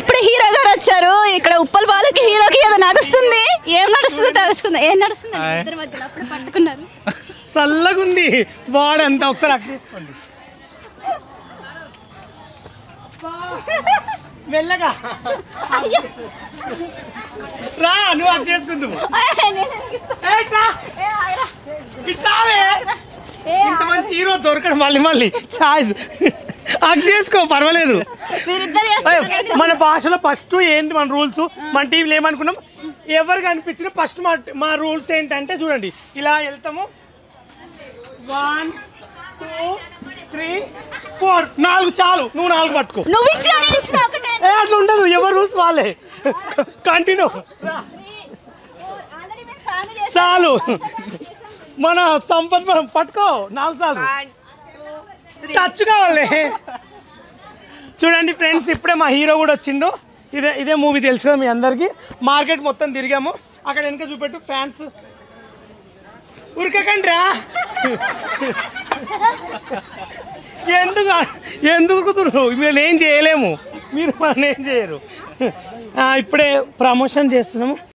ఇప్పుడు హీరో గారు వచ్చారు. ఇక్కడ ఉప్పల్ బాలకి హీరోకి ఏదో నడుస్తుంది. ఏం నడుస్తుందో తెలుసుకుందాం. ఏం నడుస్తుంది ఇద్దరి మధ్యలో? అప్పుడు పట్టుకున్నారు. చల్లగుంది వాడంతా. ఒకసారి అక్ చేసుకోండి మెల్లగా. రా నువ్వు అక్ చేసుకుందావు. ఇంత మంచి హీరో దొరకడం మళ్ళీ ఛాయిస్. అక్ చేసుకో పర్వాలేదు. మన భాషలో ఫస్ట్ ఏంటి మన రూల్స్, మన టీవీలో ఏమనుకున్నాం, ఎవరు కనిపించినా ఫస్ట్ మా రూల్స్ ఏంటంటే చూడండి, ఇలా వెళ్తాము. 1 2 3 4 4 చాలు. నువ్వు 4 పట్టుకో. అట్లా ఉండదు, ఎవరు రూల్స్ వాళ్ళే. కంటిన్యూ. చాలు మన సంపత్ మనం పట్టుకో. 4 సార్లు టచ్ కావాలి. చూడండి ఫ్రెండ్స్, ఇప్పుడే మా హీరో కూడా వచ్చిండు. ఇదే మూవీ తెలుసు కదా మీ అందరికి. మార్కెట్ మొత్తం తిరిగాము. అక్కడ వెనక చూపెట్టు ఫ్యాన్స్. ఉరకకండి రా. ఎందుకు కుదురు? మేము ఏం చేయలేము, మీరు మనం ఏం చేయరు. ఇప్పుడే ప్రమోషన్ చేస్తున్నాము.